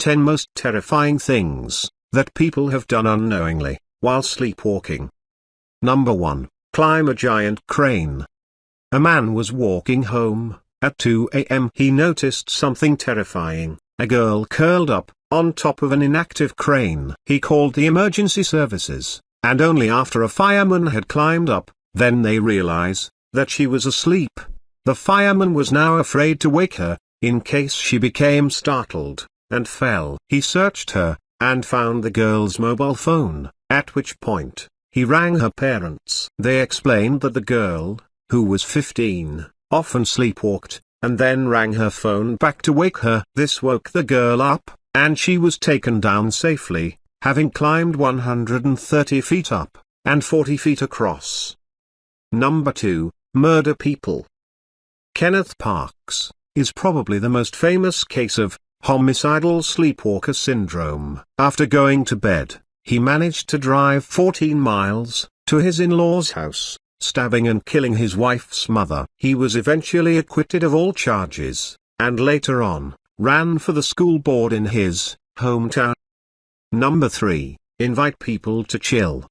10 most terrifying things that people have done unknowingly while sleepwalking. Number 1. Climb a giant crane. A man was walking home. At 2 a.m. he noticed something terrifying: a girl curled up on top of an inactive crane. He called the emergency services, and only after a fireman had climbed up, then they realized that she was asleep. The fireman was now afraid to wake her, in case she became startled and fell. He searched her, and found the girl's mobile phone, at which point he rang her parents. They explained that the girl, who was 15, often sleepwalked, and then rang her phone back to wake her. This woke the girl up, and she was taken down safely, having climbed 130 feet up, and 40 feet across. Number 2. Murder people. Kenneth Parks is probably the most famous case of homicidal sleepwalker syndrome. After going to bed, he managed to drive 14 miles to his in-laws' house, stabbing and killing his wife's mother. He was eventually acquitted of all charges, and later on, ran for the school board in his hometown. Number 3. Invite people to chill.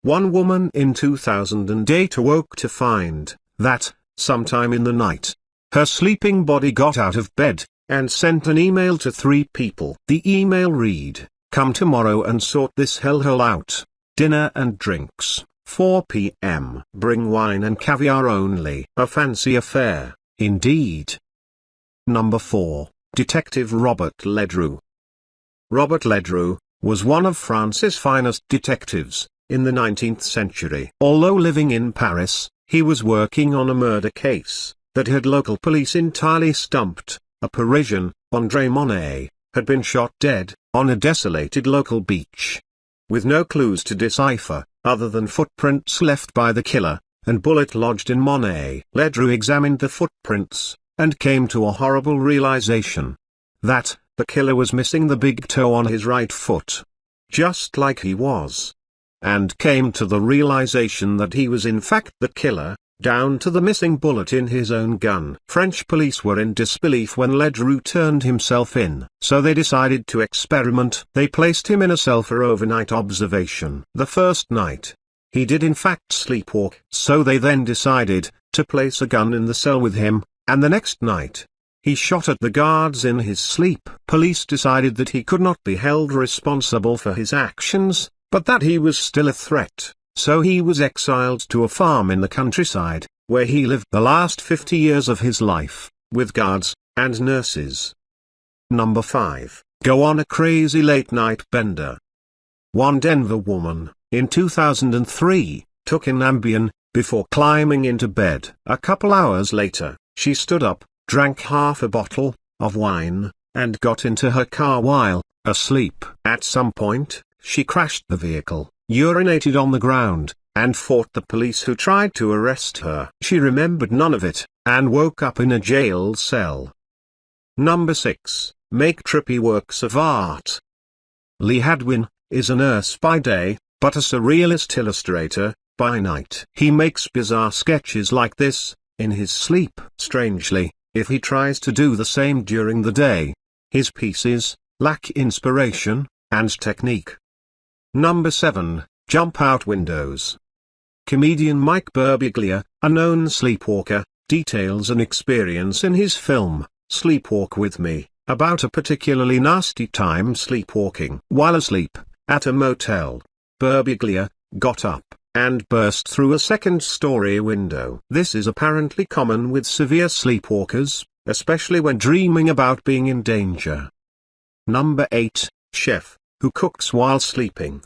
One woman in 2008 awoke to find that, sometime in the night, her sleeping body got out of bed, and sent an email to 3 people. The email read, "Come tomorrow and sort this hellhole out. Dinner and drinks, 4 p.m. Bring wine and caviar only." A fancy affair, indeed. Number 4. Detective Robert Ledru. Robert Ledru was one of France's finest detectives in the 19th century. Although living in Paris, he was working on a murder case that had local police entirely stumped. A Parisian, André Monet, had been shot dead on a desolated local beach. With no clues to decipher, other than footprints left by the killer, and bullet lodged in Monet, Ledru examined the footprints, and came to a horrible realization: that the killer was missing the big toe on his right foot, just like he was. And came to the realization that he was in fact the killer, down to the missing bullet in his own gun. French police were in disbelief when Ledru turned himself in, so they decided to experiment. They placed him in a cell for overnight observation. The first night, he did in fact sleepwalk, so they then decided to place a gun in the cell with him, and the next night, he shot at the guards in his sleep. Police decided that he could not be held responsible for his actions, but that he was still a threat. So he was exiled to a farm in the countryside, where he lived the last 50 years of his life, with guards and nurses. Number 5. Go on a crazy late-night bender. One Denver woman, in 2003, took an Ambien before climbing into bed. A couple hours later, she stood up, drank half a bottle of wine, and got into her car while asleep. At some point, she crashed the vehicle, urinated on the ground, and fought the police who tried to arrest her. She remembered none of it, and woke up in a jail cell. Number 6. Make trippy works of art. Lee Hadwin is a nurse by day, but a surrealist illustrator by night. He makes bizarre sketches like this in his sleep. Strangely, if he tries to do the same during the day, his pieces lack inspiration and technique. Number 7. Jump out windows. Comedian Mike Birbiglia, a known sleepwalker, details an experience in his film, Sleepwalk with Me, about a particularly nasty time sleepwalking. While asleep, at a motel, Birbiglia got up and burst through a second-story window. This is apparently common with severe sleepwalkers, especially when dreaming about being in danger. Number 8. Chef who cooks while sleeping.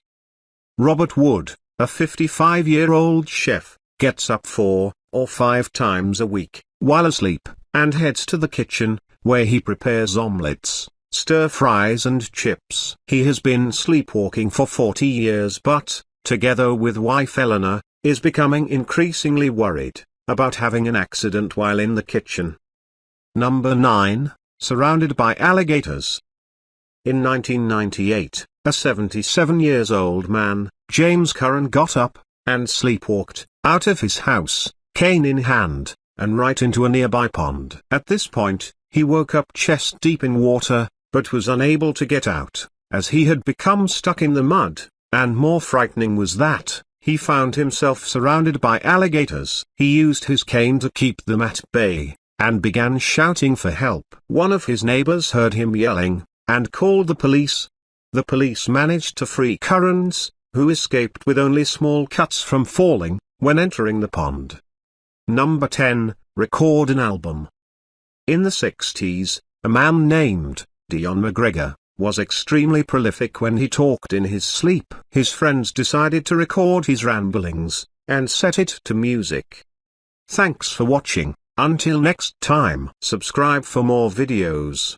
Robert Wood, a 55-year-old chef, gets up 4 or 5 times a week, while asleep, and heads to the kitchen, where he prepares omelets, stir-fries and chips. He has been sleepwalking for 40 years but, together with wife Eleanor, is becoming increasingly worried about having an accident while in the kitchen. Number 9. Surrounded by alligators. In 1998, a 77-years-old man, James Curran, got up and sleepwalked out of his house, cane in hand, and right into a nearby pond. At this point, he woke up chest deep in water, but was unable to get out, as he had become stuck in the mud, and more frightening was that, he found himself surrounded by alligators. He used his cane to keep them at bay, and began shouting for help. One of his neighbors heard him yelling, and called the police. The police managed to free Currens, who escaped with only small cuts from falling, when entering the pond. Number 10, record an album. In the 60s, a man named Dion McGregor was extremely prolific when he talked in his sleep. His friends decided to record his ramblings, and set it to music. Thanks for watching. Until next time, subscribe for more videos.